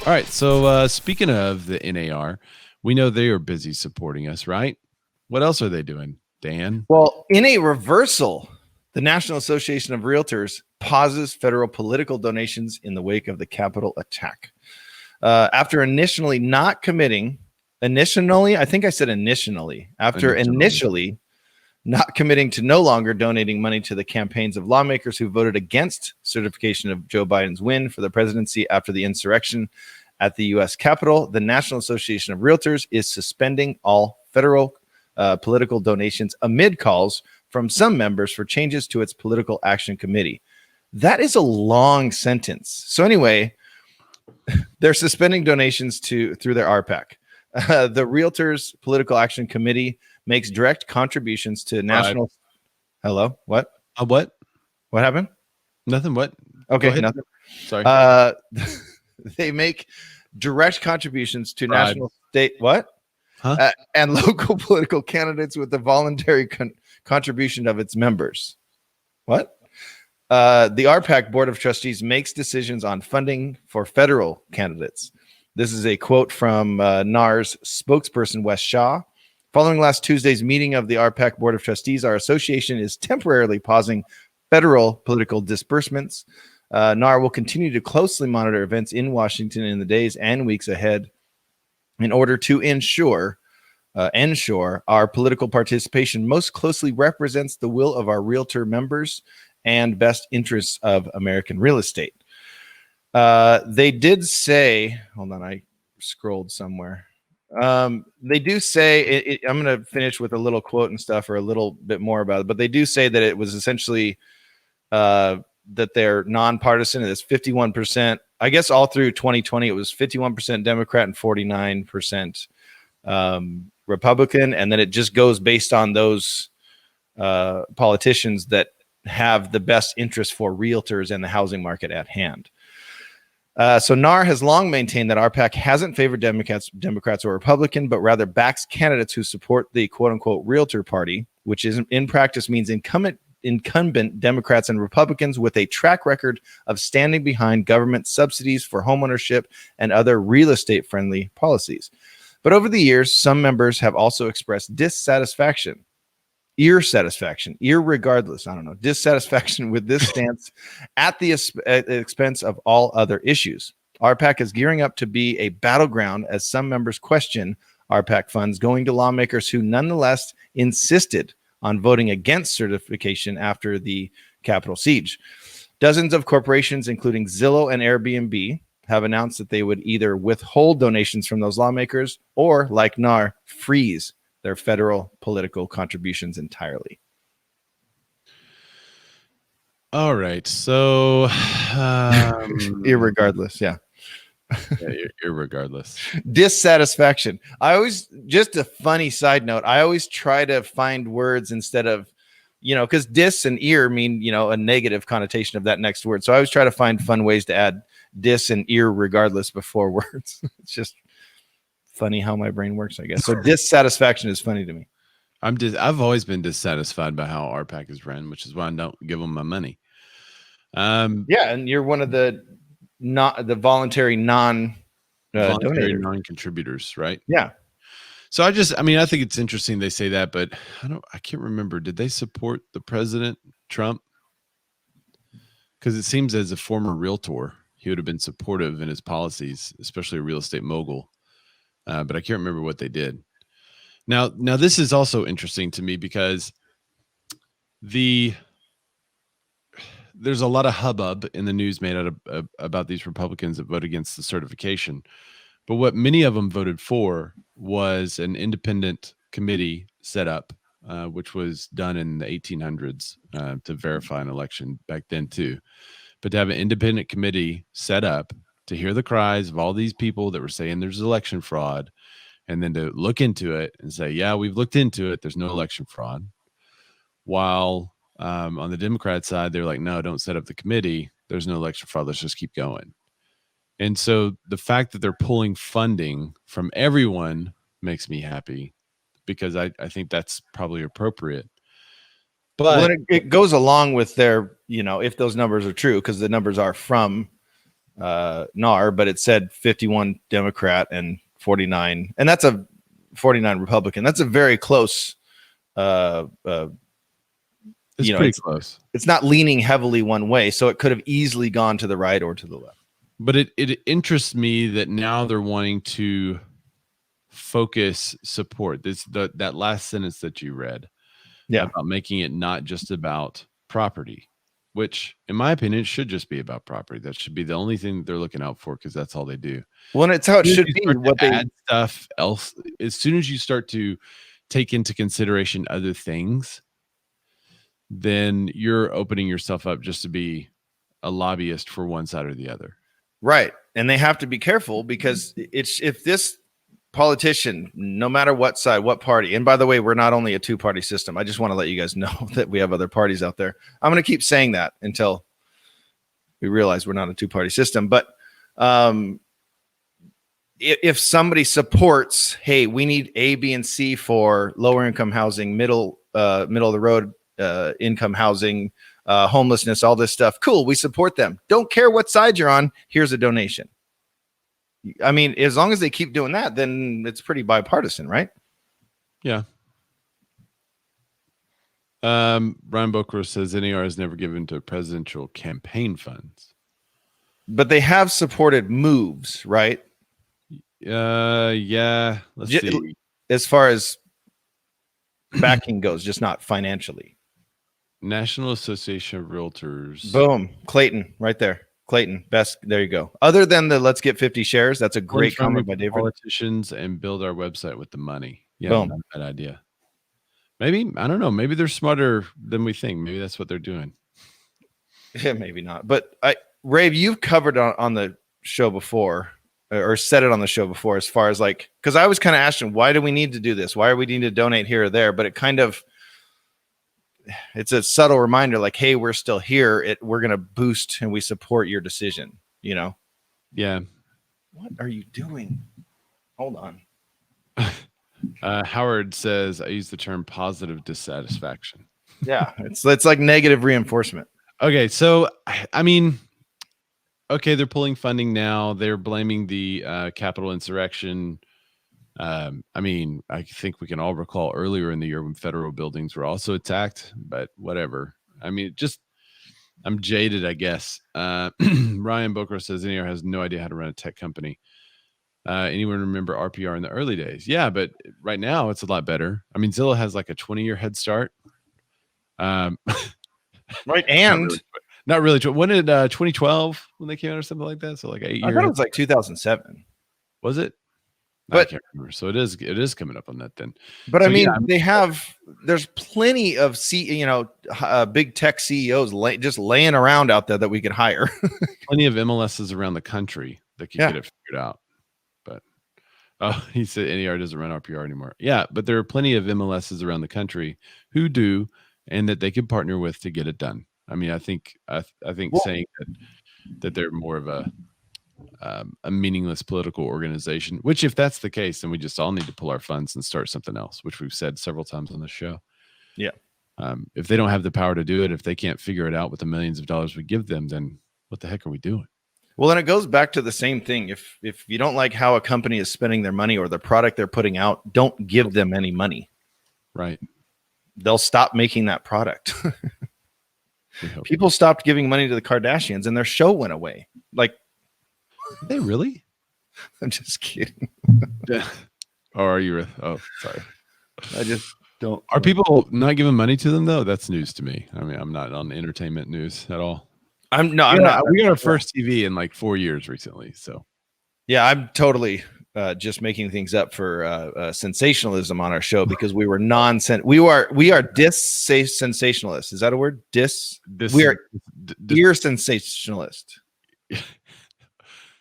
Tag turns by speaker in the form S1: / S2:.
S1: All right. So speaking of the NAR, we know they are busy supporting us, right? What else are they doing, Dan?
S2: Well, in a reversal, the National Association of Realtors pauses federal political donations in the wake of the Capitol attack. After initially not committing, I think I said initially, after initially not committing to no longer donating money to the campaigns of lawmakers who voted against certification of Joe Biden's win for the presidency after the insurrection at the U.S. Capitol, the National Association of Realtors is suspending all federal political donations amid calls from some members for changes to its political action committee. That is a long sentence. So anyway, they're suspending donations through their RPAC. The Realtors Political Action Committee makes direct contributions to national. Hello, what?
S1: What?
S2: What happened?
S1: Nothing. What?
S2: Okay, nothing.
S1: Sorry.
S2: They make direct contributions to national, state, what?
S1: Huh?
S2: And local political candidates with the voluntary contribution of its members. What? The RPAC Board of Trustees makes decisions on funding for federal candidates. This is a quote from NAR's spokesperson, Wes Shaw. Following last Tuesday's meeting of the RPAC Board of Trustees, our association is temporarily pausing federal political disbursements. NAR will continue to closely monitor events in Washington in the days and weeks ahead in order to ensure our political participation most closely represents the will of our realtor members and best interests of American real estate. They did say, hold on, I scrolled somewhere. They do say, I'm going to finish with a little quote and stuff or a little bit more about it, but they do say that it was essentially that they're nonpartisan. It's 51%. I guess all through 2020, it was 51% Democrat and 49% Republican. And then it just goes based on those politicians that have the best interest for realtors and the housing market at hand. So NAR has long maintained that RPAC hasn't favored Democrats or Republican, but rather backs candidates who support the quote unquote realtor party, which is in practice means incumbent Democrats and Republicans with a track record of standing behind government subsidies for homeownership and other real estate friendly policies. But over the years, some members have also expressed dissatisfaction with this stance at the expense of all other issues. RPAC is gearing up to be a battleground as some members question RPAC funds going to lawmakers who nonetheless insisted on voting against certification after the Capitol siege. Dozens of corporations, including Zillow and Airbnb, have announced that they would either withhold donations from those lawmakers or, like NAR, freeze their federal political contributions entirely.
S1: All right. So,
S2: irregardless, yeah.
S1: Irregardless.
S2: Dissatisfaction. Just a funny side note, I always try to find words instead of, because dis and ear mean, a negative connotation of that next word. So I always try to find fun ways to add dis and irregardless before words. It's just funny how my brain works, I guess. So dissatisfaction is funny to me.
S1: I've always been dissatisfied by how RPAC is run, which is why I don't give them my money.
S2: Yeah, and you're one of the voluntary
S1: non-contributors, right?
S2: Yeah.
S1: So I think it's interesting they say that, but I can't remember. Did they support the president, Trump? Because it seems as a former realtor, he would have been supportive in his policies, especially a real estate mogul. But I can't remember what they did. Now this is also interesting to me because there's a lot of hubbub in the news made out of about these Republicans that vote against the certification. But what many of them voted for was an independent committee set up, which was done in the 1800s to verify an election back then too. But to have an independent committee set up to hear the cries of all these people that were saying there's election fraud, and then to look into it and say, yeah, we've looked into it. There's no election fraud. While on the Democrat side, they're like, no, don't set up the committee. There's no election fraud. Let's just keep going. And so the fact that they're pulling funding from everyone makes me happy because I think that's probably appropriate. But
S2: it goes along with their, if those numbers are true, because the numbers are from NAR, but it said 51 Democrat and 49, and that's a 49 Republican. That's a very close.
S1: It's pretty close.
S2: It's not leaning heavily one way, so it could have easily gone to the right or to the left.
S1: But it interests me that now they're wanting to focus support. That last sentence that you read, about making it not just about property, which in my opinion it should just be about property. That should be the only thing that they're looking out for, because that's all they do.
S2: Well, and it's how it should be.
S1: What they add stuff else, as soon as you start to take into consideration other things, then you're opening yourself up just to be a lobbyist for one side or the other.
S2: Right. And they have to be careful, because it's, if this politician, no matter what side, what party, and by the way, we're not only a two-party system. I just want to let you guys know that we have other parties out there. I'm going to keep saying that until we realize we're not a two-party system. But if somebody supports, hey, we need A, B, and C for lower income housing, middle of the road income housing, homelessness, all this stuff, cool, we support them. Don't care what side you're on. Here's a donation. I mean, as long as they keep doing that, then it's pretty bipartisan, right?
S1: Yeah. Brian Boker says NAR has never given to presidential campaign funds,
S2: but they have supported moves, right?
S1: Yeah. Let's see.
S2: As far as backing goes, just not financially.
S1: National Association of Realtors.
S2: Boom. Clayton, right there. Clayton, best. There you go. Other than the let's get 50 shares, that's a great comment by David.
S1: Politicians and build our website with the money. Yeah,
S2: boom.
S1: Not a bad idea. Maybe, I don't know. Maybe they're smarter than we think. Maybe that's what they're doing.
S2: Yeah, maybe not. But Rave, you've covered on the show before, or said it on the show before, as far as like, because I was kind of asking, why do we need to do this? Why are we need to donate here or there? But it kind of, it's a subtle reminder, like, hey, we're still here. We're going to boost and we support your decision, you know?
S1: Yeah.
S2: What are you doing? Hold on.
S1: Howard says, I use the term positive dissatisfaction.
S2: Yeah. It's like negative reinforcement.
S1: Okay. So, I mean, okay, they're pulling funding now. They're blaming the Capitol insurrection. I mean, I think we can all recall earlier in the year when federal buildings were also attacked, but whatever. I mean, I'm jaded, I guess. Ryan Boker says NAR has no idea how to run a tech company. Anyone remember RPR in the early days? Yeah, but right now it's a lot better. I mean, Zillow has like a 20-year head start. Right.
S2: And
S1: not really. When did 2012 when they came out or something like that? So like 8 years.
S2: I thought it was like 2007.
S1: Was it?
S2: But
S1: I can't remember. So it is coming up on that then.
S2: But
S1: so,
S2: I mean, there's plenty of big tech CEOs just laying around out there that we could hire.
S1: Plenty of MLSs around the country that could get it figured out. But he said NAR doesn't run RPR anymore. Yeah, but there are plenty of MLSs around the country who do, and that they can partner with to get it done. I mean, I think saying that they're more of a meaningless political organization, which if that's the case, then we just all need to pull our funds and start something else, which we've said several times on the show.
S2: Yeah.
S1: If they don't have the power to do it, if they can't figure it out with the millions of dollars we give them, then what the heck are we doing?
S2: Well, and it goes back to the same thing. If you don't like how a company is spending their money or the product they're putting out, don't give them any money.
S1: Right.
S2: They'll stop making that product. People stopped giving money to the Kardashians and their show went away. Like,
S1: did they really?
S2: I'm just kidding.
S1: Or are you? Oh, sorry.
S2: I just don't.
S1: Are people not giving money to them though? That's news to me. I mean, I'm not on entertainment news at all.
S2: I'm not.
S1: We got our first TV in like 4 years recently. So
S2: yeah, I'm totally just making things up for sensationalism on our show because we were nonsense. We are sensationalists. Is that a word? We are ear sensationalist.